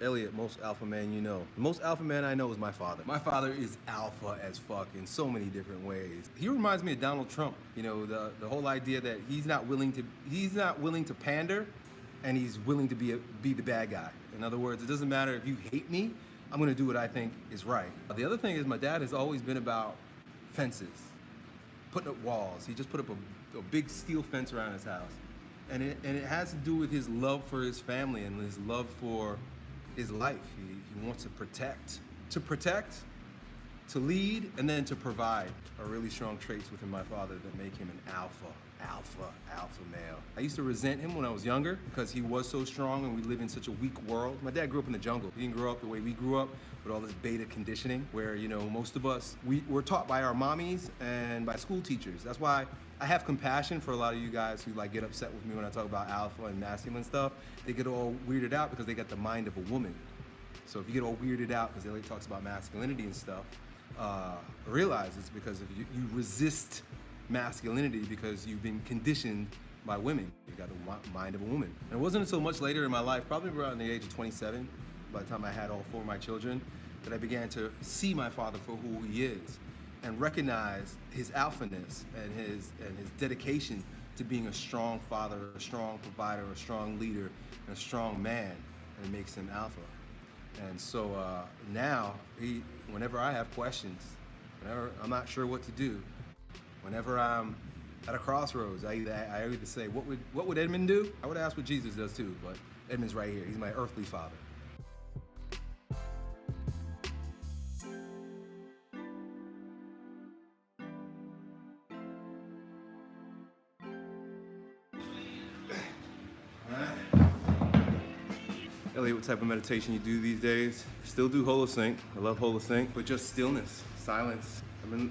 Elliot, most alpha man you know. The most alpha man I know is my father. My father is alpha as fuck in so many different ways. He reminds me of Donald Trump. You know, the whole idea that he's not willing to pander, and he's willing to be the bad guy. In other words, it doesn't matter if you hate me, I'm gonna do what I think is right. The other thing is my dad has always been about fences, putting up walls. He just put up a big steel fence around his house. And it has to do with his love for his family and his love for his life. He wants to protect. To protect, to lead, and then to provide are really strong traits within my father that make him an alpha male. I used to resent him when I was younger because he was so strong and we live in such a weak world. My dad grew up in the jungle. He didn't grow up the way we grew up with all this beta conditioning where, you know, most of us, we're taught by our mommies and by school teachers. That's why I have compassion for a lot of you guys who like get upset with me when I talk about alpha and masculine stuff. They get all weirded out because they got the mind of a woman. So if you get all weirded out because Elliot talks about masculinity and stuff, realize it's because if you resist masculinity because you've been conditioned by women. You got the mind of a woman. And it wasn't until much later in my life, probably around the age of 27, by the time I had all 4 of my children, that I began to see my father for who he is and recognize his alphaness and his dedication to being a strong father, a strong provider, a strong leader, and a strong man, and it makes him alpha. And so now, whenever I have questions, whenever I'm not sure what to do, whenever I'm at a crossroads, I either say, what would Edmund do? I would ask what Jesus does too, but Edmund's right here. He's my earthly father. Elliot, what type of meditation you do these days? Still do holosync. I love holosync, but just stillness, silence.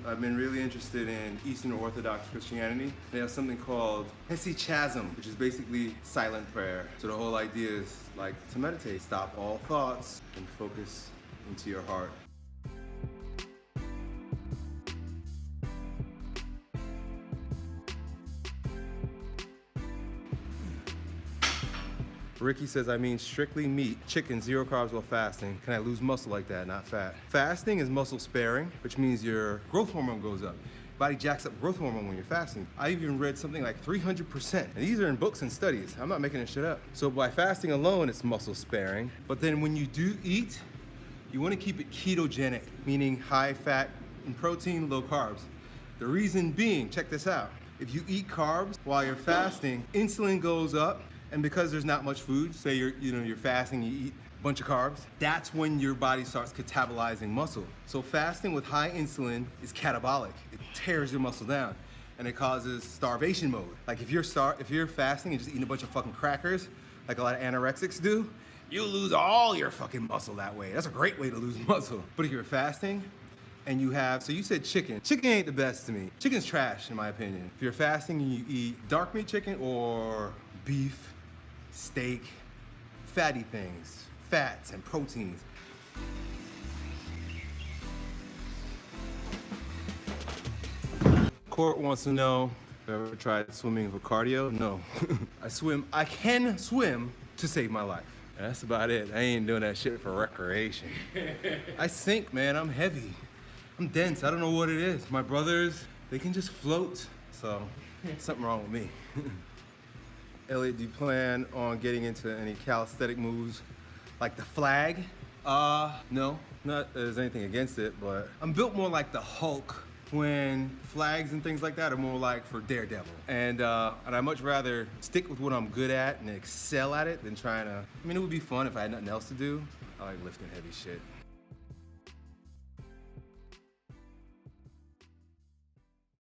I've been really interested in Eastern Orthodox Christianity. They have something called hesychasm, which is basically silent prayer. So the whole idea is like to meditate, stop all thoughts and focus into your heart. Ricky says, I mean strictly meat, chicken, 0 carbs while fasting. Can I lose muscle like that, not fat? Fasting is muscle sparing, which means your growth hormone goes up. Body jacks up growth hormone when you're fasting. I even read something like 300%. And these are in books and studies. I'm not making this shit up. So by fasting alone, it's muscle sparing. But then when you do eat, you want to keep it ketogenic, meaning high fat and protein, low carbs. The reason being, check this out. If you eat carbs while you're fasting, insulin goes up. And because there's not much food, say you're fasting, you eat a bunch of carbs, that's when your body starts catabolizing muscle. So fasting with high insulin is catabolic. It tears your muscle down and it causes starvation mode. Like if you're fasting and just eating a bunch of fucking crackers, like a lot of anorexics do, you'll lose all your fucking muscle that way. That's a great way to lose muscle. But if you're fasting and so you said chicken. Chicken ain't the best to me. Chicken's trash in my opinion. If you're fasting and you eat dark meat chicken or beef, steak, fatty things, fats and proteins. Court wants to know if I ever tried swimming for cardio. No. I can swim to save my life. And that's about it. I ain't doing that shit for recreation. I sink, man. I'm heavy. I'm dense. I don't know what it is. My brothers, they can just float. So, something wrong with me. Elliot, do you plan on getting into any calisthenic moves like the flag? No, not that there's anything against it, but I'm built more like the Hulk when flags and things like that are more like for Daredevil. And I'd much rather stick with what I'm good at and excel at it than it would be fun if I had nothing else to do. I like lifting heavy shit.